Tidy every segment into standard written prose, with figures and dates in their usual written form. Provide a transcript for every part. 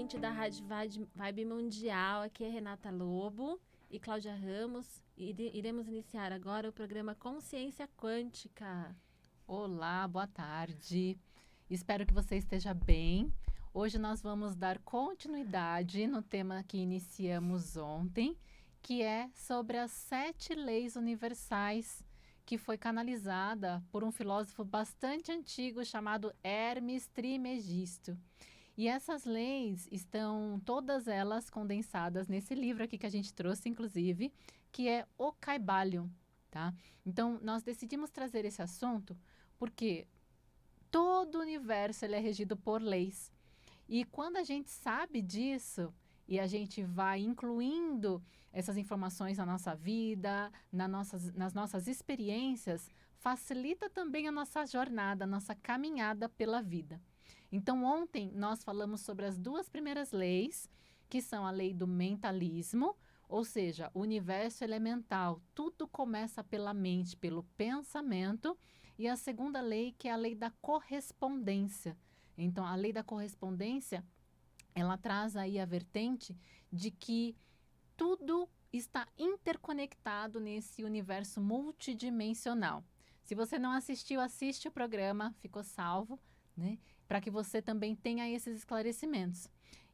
ouvinte da Rádio Vibe Mundial. Aqui é Renata Lobo e Cláudia Ramos. Iremos iniciar agora o programa Consciência Quântica. Olá, boa tarde. Espero que você esteja bem. Hoje nós vamos dar continuidade no tema que iniciamos ontem, que é sobre as 7 leis universais, que foi canalizada por um filósofo bastante antigo chamado Hermes Trismegisto. E essas leis estão todas elas condensadas nesse livro aqui que a gente trouxe, inclusive, que é o Kybalion, tá? Então, nós decidimos trazer esse assunto porque todo o universo ele é regido por leis. E quando a gente sabe disso e a gente vai incluindo essas informações na nossa vida, nas nossas experiências, facilita também a nossa jornada, a nossa caminhada pela vida. Então, ontem nós falamos sobre as 2 primeiras leis, que são a lei do mentalismo, ou seja, o universo elemental, tudo começa pela mente, pelo pensamento, e a segunda lei, que é a lei da correspondência. Então, a lei da correspondência, ela traz aí a vertente de que tudo está interconectado nesse universo multidimensional. Se você não assistiu, assiste o programa, ficou salvo, né? Para que você também tenha esses esclarecimentos.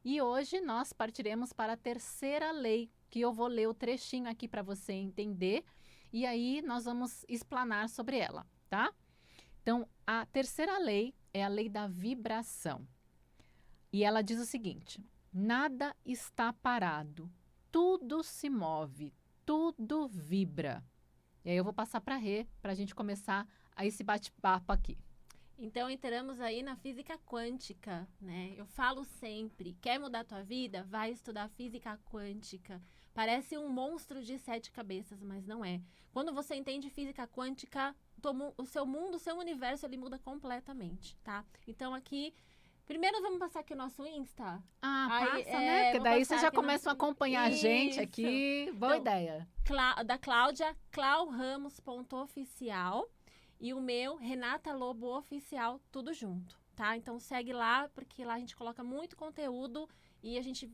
E hoje nós partiremos para a 3ª lei, que eu vou ler o trechinho aqui para você entender, e aí nós vamos explanar sobre ela, tá? Então, a 3ª lei é a lei da vibração. E ela diz o seguinte: nada está parado, tudo se move, tudo vibra. E aí eu vou passar para a Rê, para a gente começar a esse bate-papo aqui. Então, entramos aí na física quântica, né? Eu falo sempre, quer mudar a tua vida? Vai estudar física quântica. Parece um monstro de 7 cabeças, mas não é. Quando você entende física quântica, o seu mundo, o seu universo, ele muda completamente, tá? Então, aqui, primeiro vamos passar aqui o nosso Insta. Passa, né? Porque daí você já começa a acompanhar a gente aqui. Boa ideia. Da Cláudia, clauramos.oficial. E o meu, Renata Lobo Oficial, tudo junto, tá? Então segue lá, porque lá a gente coloca muito conteúdo e a gente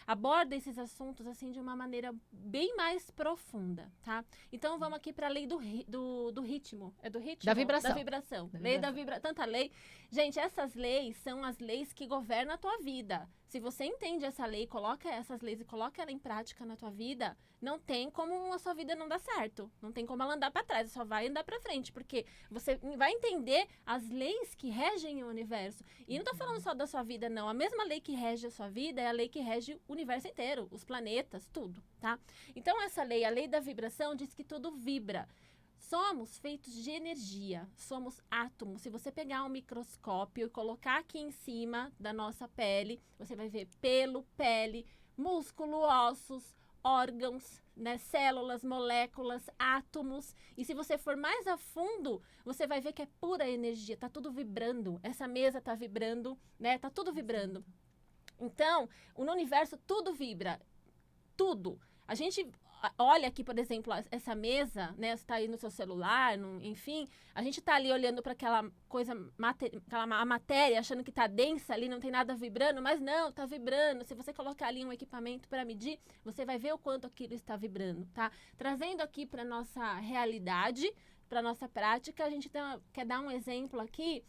aborda esses assuntos assim de uma maneira bem mais profunda, tá? Então vamos aqui para a lei do ritmo. É do ritmo? Da vibração. Da vibração. Lei da vibração. Tanta lei. Gente, essas leis são as leis que governam a tua vida. Se você entende essa lei, coloca essas leis e coloca ela em prática na tua vida, não tem como a sua vida não dar certo. Não tem como ela andar para trás, só vai andar para frente, porque você vai entender as leis que regem o universo. E não tô falando só da sua vida, não. A mesma lei que rege a sua vida é a lei que rege o universo inteiro, os planetas, tudo, tá? Então essa lei, a lei da vibração, diz que tudo vibra. Somos feitos de energia, somos átomos. Se você pegar um microscópio e colocar aqui em cima da nossa pele, você vai ver pelo, pele, músculo, ossos, órgãos, né, células, moléculas, átomos. E se você for mais a fundo, você vai ver que é pura energia, tá tudo vibrando. Essa mesa tá vibrando, né? Tá tudo vibrando. Então, no universo tudo vibra, tudo. A gente olha aqui, por exemplo, essa mesa, né? Você está aí no seu celular, enfim, a gente está ali olhando para aquela coisa, a matéria, achando que está densa ali, não tem nada vibrando, mas não, está vibrando. Se você colocar ali um equipamento para medir, você vai ver o quanto aquilo está vibrando, tá? Trazendo aqui para nossa realidade, para nossa prática, a gente quer dar um exemplo aqui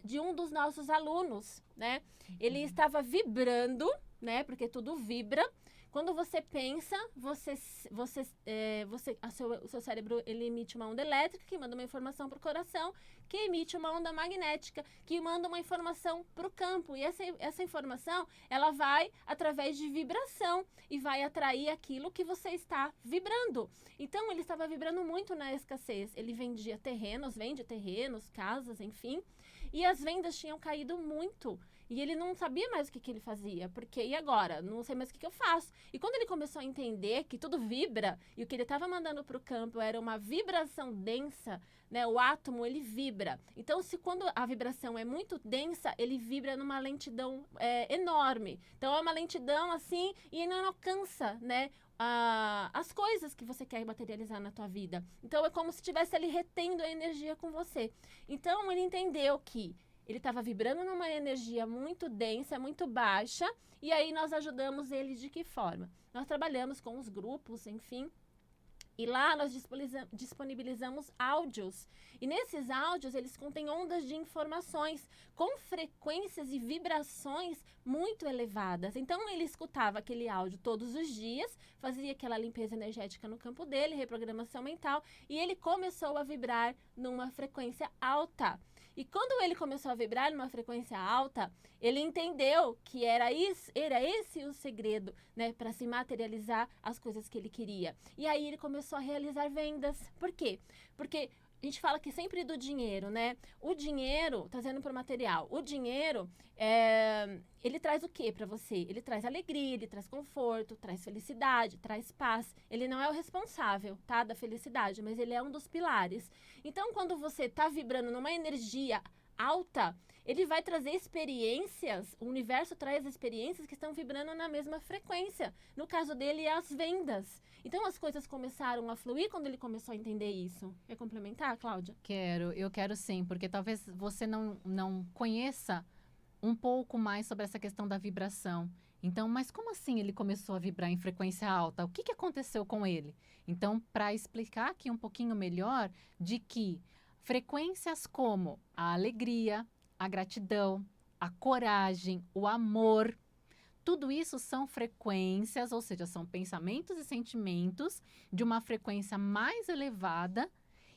de um dos nossos alunos, né? Ele estava vibrando, né? Porque tudo vibra. Quando você pensa, o seu cérebro ele emite uma onda elétrica que manda uma informação para o coração, que emite uma onda magnética que manda uma informação para o campo. E essa informação, ela vai através de vibração e vai atrair aquilo que você está vibrando. Então, ele estava vibrando muito na escassez. Ele vende terrenos, casas, enfim. E as vendas tinham caído muito. E ele não sabia mais o que ele fazia. Porque, e agora? Não sei mais o que eu faço. E quando ele começou a entender que tudo vibra, e o que ele estava mandando para o campo era uma vibração densa, né? O átomo, ele vibra. Então, quando a vibração é muito densa, ele vibra numa lentidão enorme. Então, é uma lentidão assim, e não alcança, né? As coisas que você quer materializar na tua vida. Então, é como se estivesse ali retendo a energia com você. Então, ele entendeu que ele estava vibrando numa energia muito densa, muito baixa, e aí nós ajudamos ele de que forma? Nós trabalhamos com os grupos, enfim, e lá nós disponibilizamos áudios. E nesses áudios, eles contêm ondas de informações com frequências e vibrações muito elevadas. Então, ele escutava aquele áudio todos os dias, fazia aquela limpeza energética no campo dele, reprogramação mental, e ele começou a vibrar numa frequência alta. E quando ele começou a vibrar numa frequência alta, ele entendeu que era esse o segredo, né, para se materializar as coisas que ele queria. E aí ele começou a realizar vendas. Por quê? Porque a gente fala que sempre do dinheiro, né? O dinheiro, trazendo para o material, o dinheiro, ele traz o quê para você? Ele traz alegria, ele traz conforto, traz felicidade, traz paz. Ele não é o responsável, tá, da felicidade, mas ele é um dos pilares. Então, quando você está vibrando numa energia alta, ele vai trazer experiências, o universo traz experiências que estão vibrando na mesma frequência. No caso dele, as vendas. Então, as coisas começaram a fluir quando ele começou a entender isso. Quer complementar, Cláudia? Eu quero sim, porque talvez você não conheça um pouco mais sobre essa questão da vibração. Então, mas como assim ele começou a vibrar em frequência alta? O que aconteceu com ele? Então, para explicar aqui um pouquinho melhor de que frequências como a alegria, a gratidão, a coragem, o amor, tudo isso são frequências, ou seja, são pensamentos e sentimentos de uma frequência mais elevada.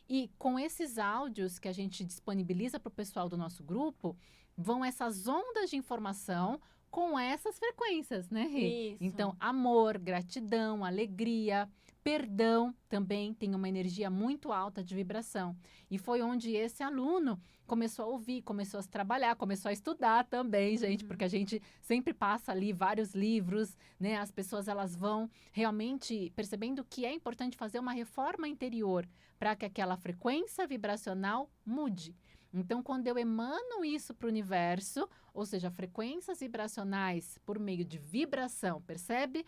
E com esses áudios que a gente disponibiliza para o pessoal do nosso grupo, vão essas ondas de informação com essas frequências, né, Rê? Isso. Então, amor, gratidão, alegria, perdão também tem uma energia muito alta de vibração. E foi onde esse aluno começou a ouvir, começou a se trabalhar, começou a estudar também, gente, porque a gente sempre passa ali vários livros, né? As pessoas, elas vão realmente percebendo que é importante fazer uma reforma interior para que aquela frequência vibracional mude. Então, quando eu emano isso para o universo, ou seja, frequências vibracionais por meio de vibração, percebe?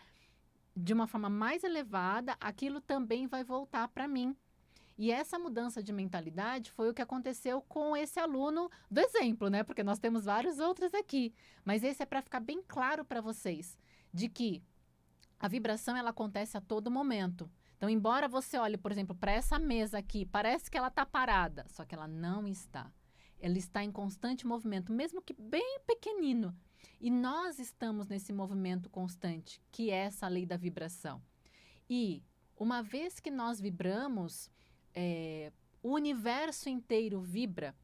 De uma forma mais elevada, aquilo também vai voltar para mim. E essa mudança de mentalidade foi o que aconteceu com esse aluno do exemplo, né? Porque nós temos vários outros aqui. Mas esse é para ficar bem claro para vocês, de que a vibração ela acontece a todo momento. Então, embora você olhe, por exemplo, para essa mesa aqui, parece que ela está parada, só que ela não está. Ela está em constante movimento, mesmo que bem pequenino. E nós estamos nesse movimento constante, que é essa lei da vibração. E uma vez que nós vibramos, o universo inteiro vibra.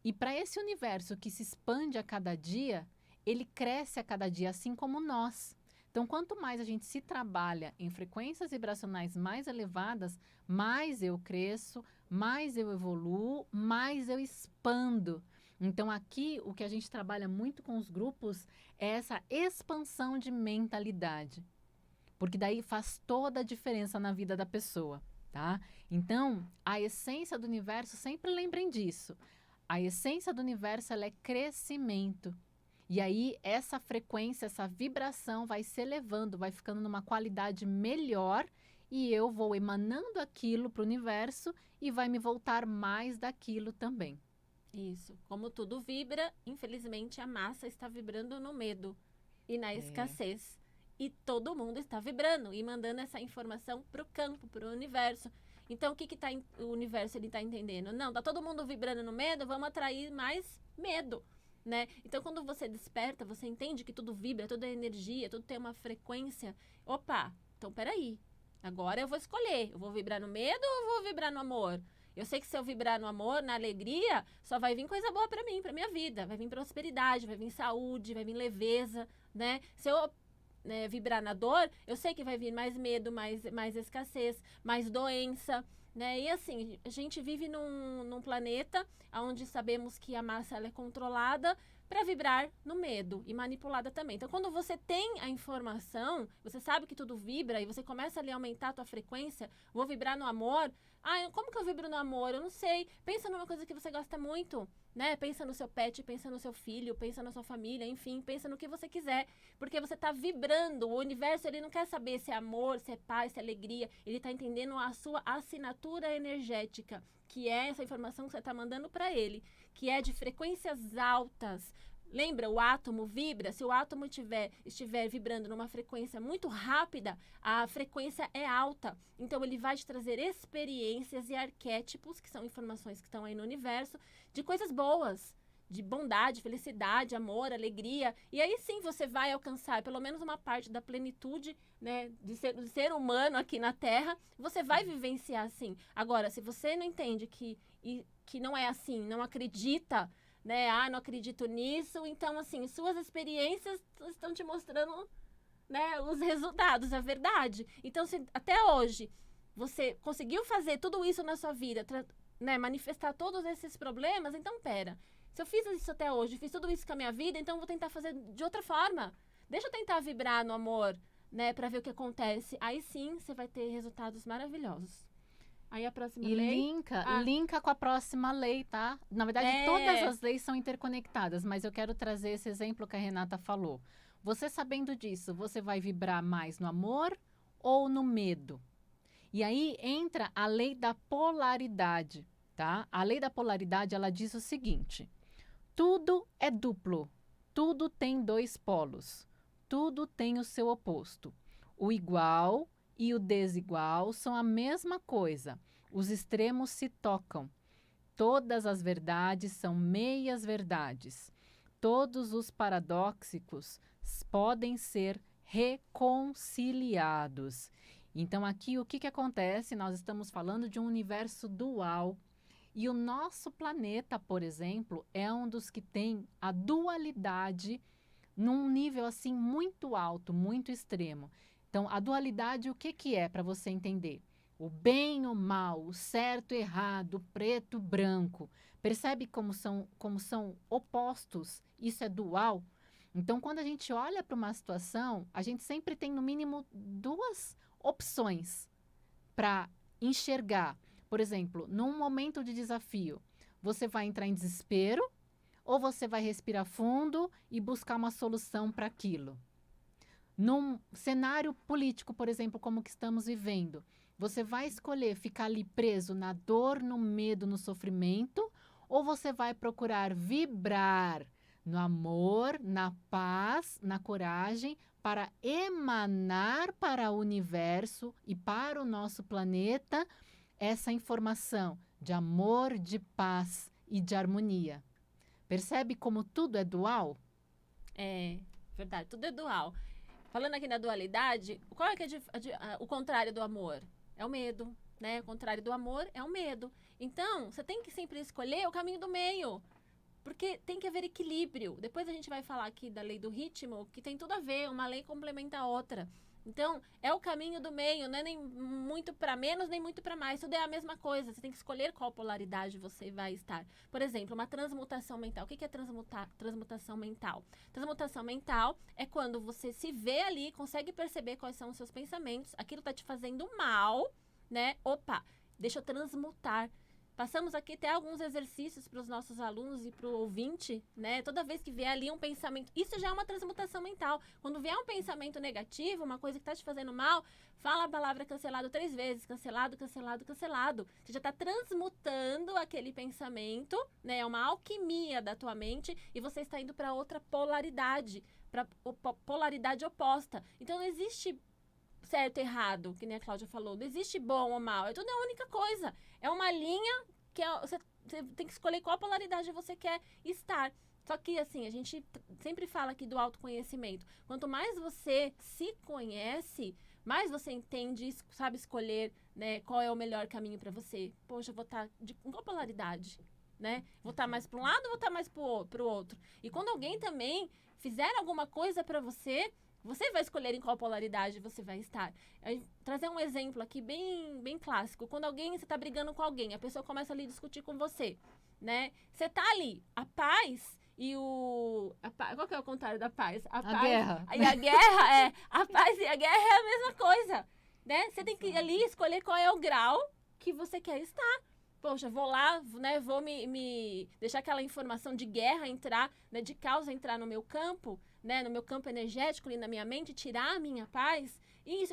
E para esse universo que se expande a cada dia, ele cresce a cada dia, assim como nós. Então, quanto mais a gente se trabalha em frequências vibracionais mais elevadas, mais eu cresço, mais eu evoluo, mais eu expando. Então, aqui, o que a gente trabalha muito com os grupos é essa expansão de mentalidade. Porque daí faz toda a diferença na vida da pessoa, tá? Então, a essência do universo, sempre lembrem disso. A essência do universo, ela é crescimento. E aí, essa frequência, essa vibração vai se elevando, vai ficando numa qualidade melhor e eu vou emanando aquilo para o universo e vai me voltar mais daquilo também. Isso. Como tudo vibra, infelizmente a massa está vibrando no medo e na escassez. E todo mundo está vibrando e mandando essa informação para o campo, para o universo. Então, o que o universo está entendendo? Não, tá todo mundo vibrando no medo, vamos atrair mais medo. Né? Então, quando você desperta, você entende que tudo vibra, tudo é energia, tudo tem uma frequência. Opa, então peraí. Agora eu vou escolher. Eu vou vibrar no medo ou eu vou vibrar no amor? Eu sei que se eu vibrar no amor, na alegria, só vai vir coisa boa pra mim, pra minha vida. Vai vir prosperidade, vai vir saúde, vai vir leveza, né? Se eu vibrar na dor, eu sei que vai vir mais medo, mais escassez, mais doença. Né? E assim, a gente vive num planeta onde sabemos que a massa ela é controlada para vibrar no medo e manipulada também. Então, quando você tem a informação, você sabe que tudo vibra e você começa ali a aumentar a tua frequência, vou vibrar no amor. Ah, como que eu vibro no amor? Eu não sei. Pensa numa coisa que você gosta muito, né? Pensa no seu pet, pensa no seu filho, pensa na sua família, enfim, pensa no que você quiser. Porque você tá vibrando. O universo, ele não quer saber se é amor, se é paz, se é alegria. Ele tá entendendo a sua assinatura assinatura energética, que é essa informação que você está mandando para ele, que é de frequências altas. Lembra, o átomo vibra? Se o átomo estiver vibrando numa frequência muito rápida, a frequência é alta. Então, ele vai te trazer experiências e arquétipos, que são informações que estão aí no universo, de coisas boas, de bondade, felicidade, amor, alegria. E aí sim você vai alcançar pelo menos uma parte da plenitude, né, de ser humano aqui na Terra. Você vai vivenciar assim. Agora, se você não entende que não é assim, não acredita, né? Não acredito nisso. Então, assim, suas experiências estão te mostrando, né, os resultados, a verdade. Então, se até hoje você conseguiu fazer tudo isso na sua vida, né, manifestar todos esses problemas, então, pera. Se eu fiz isso até hoje, fiz tudo isso com a minha vida, então eu vou tentar fazer de outra forma. Deixa eu tentar vibrar no amor, né, pra ver o que acontece. Aí sim, você vai ter resultados maravilhosos. Aí a próxima lei... linka com a próxima lei, tá? Na verdade, todas as leis são interconectadas, mas eu quero trazer esse exemplo que a Renata falou. Você sabendo disso, você vai vibrar mais no amor ou no medo? E aí entra a lei da polaridade, tá? A lei da polaridade, ela diz o seguinte: tudo é duplo, tudo tem dois polos, tudo tem o seu oposto. O igual e o desigual são a mesma coisa. Os extremos se tocam. Todas as verdades são meias verdades. Todos os paradoxos podem ser reconciliados. Então, aqui, o que acontece? Nós estamos falando de um universo dual. E o nosso planeta, por exemplo, é um dos que tem a dualidade num nível, assim, muito alto, muito extremo. Então, a dualidade, o que é, para você entender? O bem, o mal, o certo, o errado, o preto, o branco. Percebe como são opostos? Isso é dual? Então, quando a gente olha para uma situação, a gente sempre tem, no mínimo, duas opções para enxergar. Por exemplo, num momento de desafio, você vai entrar em desespero ou você vai respirar fundo e buscar uma solução para aquilo? Num cenário político, por exemplo, como que estamos vivendo, você vai escolher ficar ali preso na dor, no medo, no sofrimento, ou você vai procurar vibrar no amor, na paz, na coragem, para emanar para o universo e para o nosso planeta essa informação de amor, de paz e de harmonia. Percebe como tudo é dual? É, verdade, tudo é dual. Falando aqui na dualidade, qual é que o contrário do amor? É o medo, né? O contrário do amor é o medo. Então, você tem que sempre escolher o caminho do meio, porque tem que haver equilíbrio. Depois a gente vai falar aqui da lei do ritmo, que tem tudo a ver, uma lei complementa a outra. Então, é o caminho do meio, não é nem muito para menos, nem muito para mais. Tudo é a mesma coisa. Você tem que escolher qual polaridade você vai estar. Por exemplo, uma transmutação mental. O que é transmutação mental? Transmutação mental é quando você se vê ali, consegue perceber quais são os seus pensamentos. Aquilo está te fazendo mal, né? Opa, deixa eu transmutar. Passamos aqui até alguns exercícios para os nossos alunos e para o ouvinte, né? Toda vez que vier ali um pensamento, isso já é uma transmutação mental. Quando vier um pensamento negativo, uma coisa que está te fazendo mal, fala a palavra cancelado 3 vezes. Cancelado, cancelado, cancelado. Você já está transmutando aquele pensamento, né? É uma alquimia da tua mente e você está indo para outra polaridade, para polaridade oposta. Então, não existe certo e errado, que nem a Cláudia falou. Não existe bom ou mal. É tudo a única coisa. É uma linha que você tem que escolher qual polaridade você quer estar. Só que, assim, a gente sempre fala aqui do autoconhecimento. Quanto mais você se conhece, mais você entende, sabe escolher, né, qual é o melhor caminho para você. Poxa, eu vou estar com qual polaridade, né? Vou estar mais para um lado ou vou estar mais para o outro? E quando alguém também fizer alguma coisa para você, você vai escolher em qual polaridade você vai estar. Trazer um exemplo aqui bem clássico. Quando você está brigando com alguém, a pessoa começa ali a discutir com você, né? Você tá ali, a paz e qual que é o contrário da paz? A guerra. E a guerra, a paz e a guerra é a mesma coisa, né? Você tem que ali escolher qual é o grau que você quer estar. Poxa, vou lá, né, vou me deixar aquela informação de guerra entrar, né, de causa entrar no meu campo, né, no meu campo energético ali na minha mente, tirar a minha paz.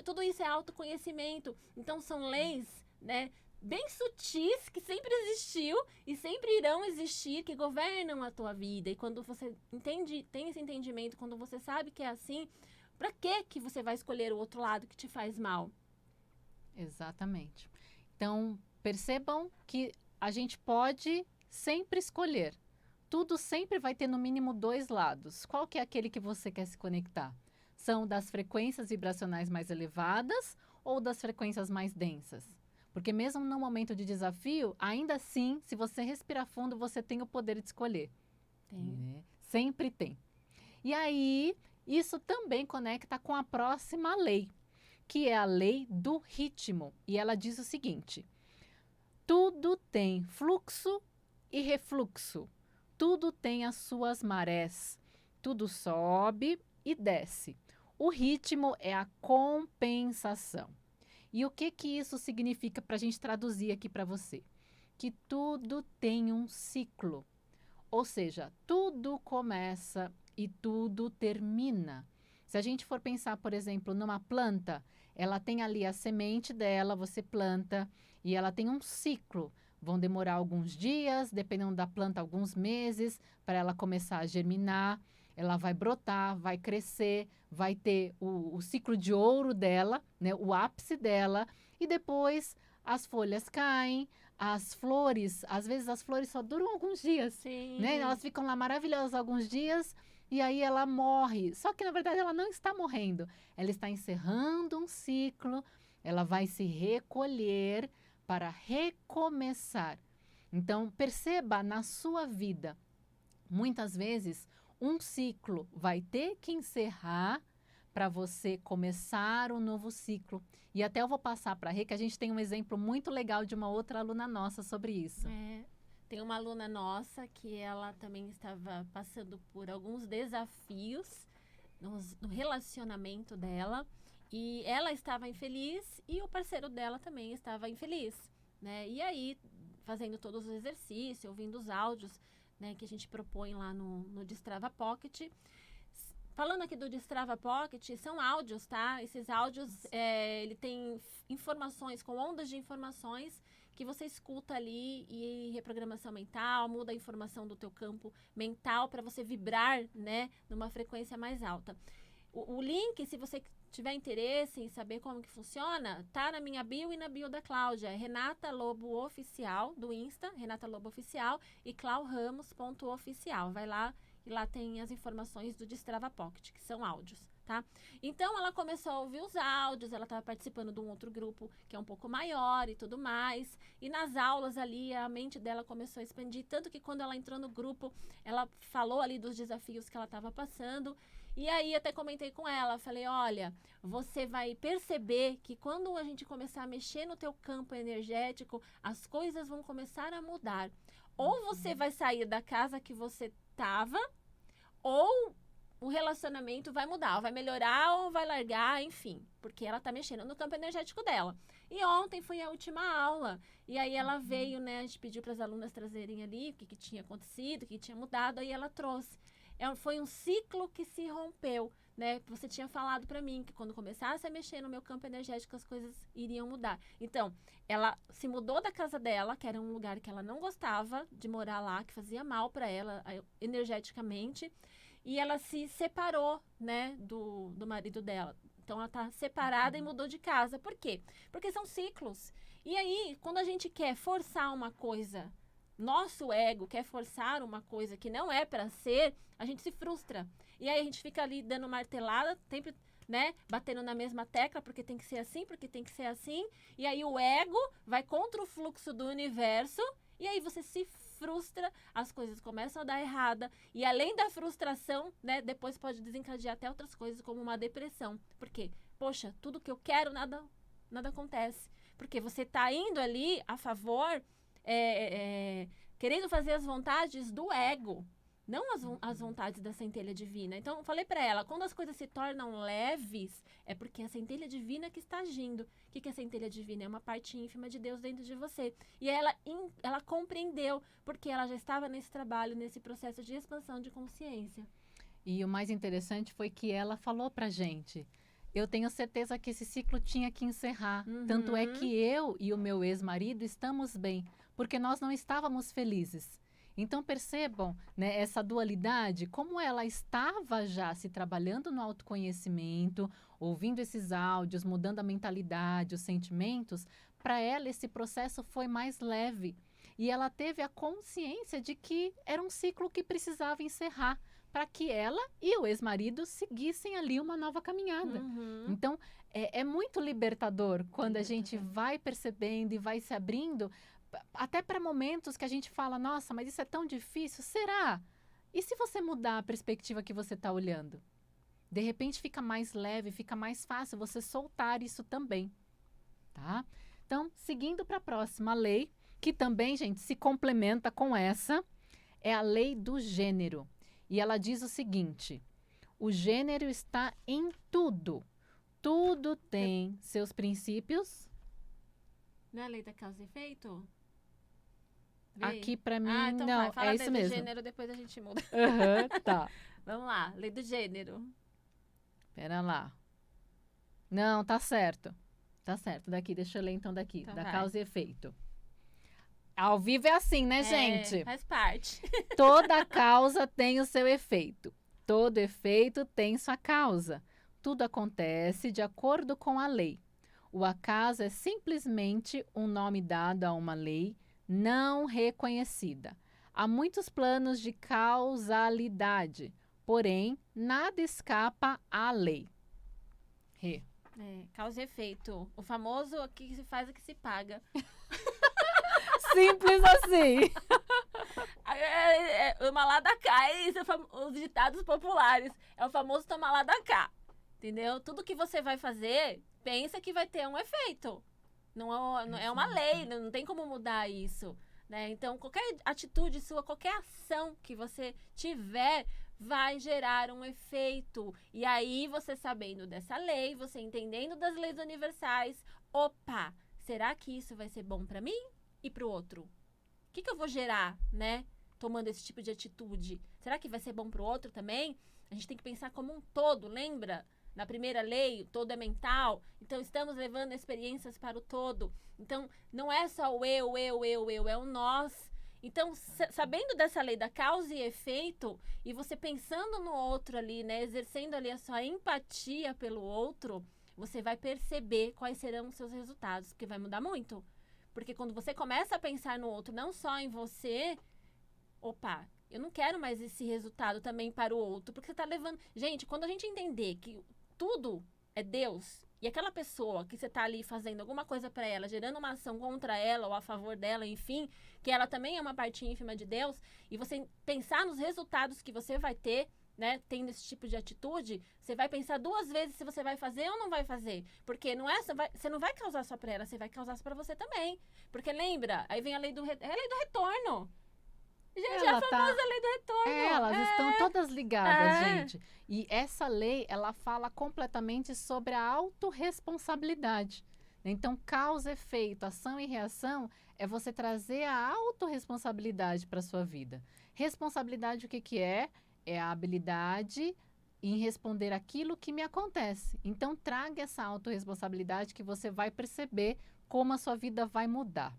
Tudo isso é autoconhecimento. Então, são leis, né, bem sutis que sempre existiu e sempre irão existir, que governam a tua vida. E quando você tem esse entendimento, quando você sabe que é assim, para que você vai escolher o outro lado que te faz mal? Exatamente. Então, percebam que a gente pode sempre escolher. Tudo sempre vai ter no mínimo dois lados. Qual que é aquele que você quer se conectar? São das frequências vibracionais mais elevadas ou das frequências mais densas? Porque mesmo no momento de desafio, ainda assim, se você respirar fundo, você tem o poder de escolher. Né? Sempre tem. E aí, isso também conecta com a próxima lei, que é a lei do ritmo. E ela diz o seguinte: tudo tem fluxo e refluxo. Tudo tem as suas marés. Tudo sobe e desce. O ritmo é a compensação. E o que isso significa para a gente traduzir aqui para você? Que tudo tem um ciclo. Ou seja, tudo começa e tudo termina. Se a gente for pensar, por exemplo, numa planta, ela tem ali a semente dela, você planta, e ela tem um ciclo. Vão demorar alguns dias, dependendo da planta, alguns meses, para ela começar a germinar. Ela vai brotar, vai crescer, vai ter o ciclo de ouro dela, né, o ápice dela, e depois as folhas caem, as flores, às vezes as flores só duram alguns dias. Sim. Né? Elas ficam lá maravilhosas alguns dias e aí ela morre. Só que na verdade ela não está morrendo, ela está encerrando um ciclo, ela vai se recolher para recomeçar. Então, perceba na sua vida, muitas vezes um ciclo vai ter que encerrar para você começar um novo ciclo. E até eu vou passar para a Rê, que a gente tem um exemplo muito legal de uma outra aluna nossa sobre isso. Tem uma aluna nossa que ela também estava passando por alguns desafios no relacionamento dela. E ela estava infeliz e o parceiro dela também estava infeliz, né? E aí, fazendo todos os exercícios, ouvindo os áudios, né, que a gente propõe lá no Destrava Pocket. Falando aqui do Destrava Pocket, são áudios, tá? Esses áudios, ele tem informações, com ondas de informações que você escuta ali e reprogramação mental, muda a informação do teu campo mental para você vibrar, né, numa frequência mais alta. O link, se você tiver interesse em saber como que funciona, tá na minha bio e na bio da Cláudia. É Renata Lobo Oficial, do Insta, Renata Lobo Oficial, e clauramos.oficial. Vai lá e lá tem as informações do Destrava Pocket, que são áudios, tá? Então, ela começou a ouvir os áudios, ela estava participando de um outro grupo que é um pouco maior e tudo mais. E nas aulas ali, a mente dela começou a expandir, tanto que quando ela entrou no grupo, ela falou ali dos desafios que ela estava passando. E aí até comentei com ela, falei, olha, você vai perceber que quando a gente começar a mexer no teu campo energético, as coisas vão começar a mudar. Ou você vai sair da casa que você estava, ou o relacionamento vai mudar, vai melhorar ou vai largar, enfim, porque ela tá mexendo no campo energético dela. E ontem foi a última aula, e aí ela veio, né, a gente pediu para as alunas trazerem ali o que tinha acontecido, o que tinha mudado, aí ela trouxe. Foi um ciclo que se rompeu, né? Você tinha falado para mim que quando começasse a mexer no meu campo energético as coisas iriam mudar. Então, ela se mudou da casa dela, que era um lugar que ela não gostava de morar lá, que fazia mal para ela energeticamente, e ela se separou, né, do marido dela. Então, ela tá separada e mudou de casa. Por quê? Porque são ciclos. E aí, quando a gente quer forçar uma coisa, nosso ego quer forçar uma coisa que não é para ser, a gente se frustra. E aí a gente fica ali dando martelada, sempre, né, batendo na mesma tecla, porque tem que ser assim, porque tem que ser assim. E aí o ego vai contra o fluxo do universo, e aí você se frustra, as coisas começam a dar errada. E além da frustração, né, depois pode desencadear até outras coisas, como uma depressão. Por quê? Poxa, tudo que eu quero, nada acontece. Porque você tá indo ali a favor... querendo fazer as vontades do ego, não as vontades da centelha divina. Então, eu falei para ela, quando as coisas se tornam leves, é porque é a centelha divina que está agindo. O que é a centelha divina? É uma parte ínfima de Deus dentro de você. E ela compreendeu, porque ela já estava nesse trabalho, nesse processo de expansão de consciência. E o mais interessante foi que ela falou pra gente, eu tenho certeza que esse ciclo tinha que encerrar. Tanto é que eu e o meu ex-marido estamos bem, porque nós não estávamos felizes. Então percebam, né, essa dualidade, como ela estava já se trabalhando no autoconhecimento, ouvindo esses áudios, mudando a mentalidade, os sentimentos, para ela esse processo foi mais leve. E ela teve a consciência de que era um ciclo que precisava encerrar, para que ela e o ex-marido seguissem ali uma nova caminhada. Então, é muito libertador quando a gente vai percebendo e vai se abrindo, até para momentos que a gente fala, nossa, mas isso é tão difícil, será? E se você mudar a perspectiva que você está olhando? De repente fica mais leve, fica mais fácil você soltar isso também, tá? Então, seguindo para a próxima lei, que também, gente, se complementa com essa, é a lei do gênero. E ela diz o seguinte: o gênero está em tudo. Tudo tem seus princípios. Não é a lei da causa e efeito? Aqui para mim, então não, vai, fala é isso mesmo. do gênero, depois a gente muda. Tá. Vamos lá, lei do gênero. Pera lá. Não, tá certo. Tá certo. Daqui, deixa eu ler então daqui. Então da vai. causa e efeito. Ao vivo é assim, né, gente? Faz parte. Toda causa tem o seu efeito. Todo efeito tem sua causa. Tudo acontece de acordo com a lei. O acaso é simplesmente um nome dado a uma lei não reconhecida. Há muitos planos de causalidade, porém, nada escapa à lei. Causa e efeito. O famoso aqui que se faz, aqui se paga. Simples assim. Toma lá da cá, os ditados populares. É o famoso toma lá da cá. Entendeu? Tudo que você vai fazer, pensa que vai ter um efeito. Não é uma lei, não tem como mudar isso. Né? Então, qualquer atitude sua, qualquer ação que você tiver, vai gerar um efeito. E aí, você sabendo dessa lei, você entendendo das leis universais, opa, será que isso vai ser bom para mim e para o outro? O que eu vou gerar, né? Tomando esse tipo de atitude. Será que vai ser bom para o outro também? A gente tem que pensar como um todo, lembra? Na primeira lei, o todo é mental. Então, estamos levando experiências para o todo. Então, não é só o eu, é o nós. Então, sabendo dessa lei da causa e efeito, e você pensando no outro ali, né? Exercendo ali a sua empatia pelo outro, você vai perceber quais serão os seus resultados, porque vai mudar muito. Porque quando você começa a pensar no outro, não só em você, opa, eu não quero mais esse resultado também para o outro, porque você está levando... Gente, quando a gente entender que tudo é Deus, e aquela pessoa que você está ali fazendo alguma coisa para ela, gerando uma ação contra ela ou a favor dela, enfim, que ela também é uma parte ínfima de Deus, e você pensar nos resultados que você vai ter, né, tendo esse tipo de atitude, você vai pensar 2 vezes se você vai fazer ou não vai fazer. Porque não é, você não vai causar só para ela, você vai causar para você também. Porque lembra, aí vem a lei do retorno. Gente, é a famosa lei do retorno. Elas estão todas ligadas, gente. E essa lei, ela fala completamente sobre a autorresponsabilidade. Então, causa, efeito, ação e reação é você trazer a autorresponsabilidade para a sua vida. Responsabilidade, o que é? É a habilidade em responder aquilo que me acontece. Então, traga essa autorresponsabilidade que você vai perceber como a sua vida vai mudar.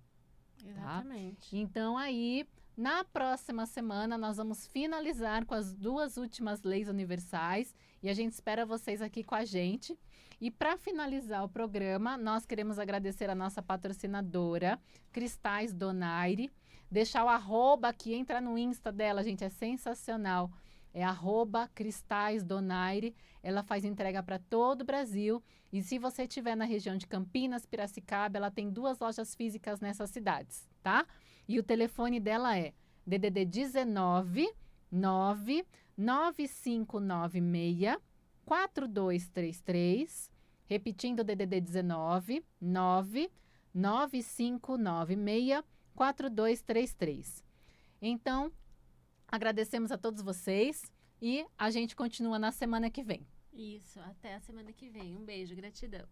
Exatamente. Tá? Então, aí... Na próxima semana, nós vamos finalizar com as 2 últimas leis universais e a gente espera vocês aqui com a gente. E para finalizar o programa, nós queremos agradecer a nossa patrocinadora, Cristais Donaire. Deixar o arroba aqui, entra no Insta dela, gente, é sensacional. É @Cristais Donaire. Ela faz entrega para todo o Brasil. E se você estiver na região de Campinas, Piracicaba, ela tem 2 lojas físicas nessas cidades, tá? E o telefone dela é DDD 19 99596 4233. Repetindo, DDD 19 99596 4233. Então, agradecemos a todos vocês e a gente continua na semana que vem. Isso, até a semana que vem. Um beijo, gratidão.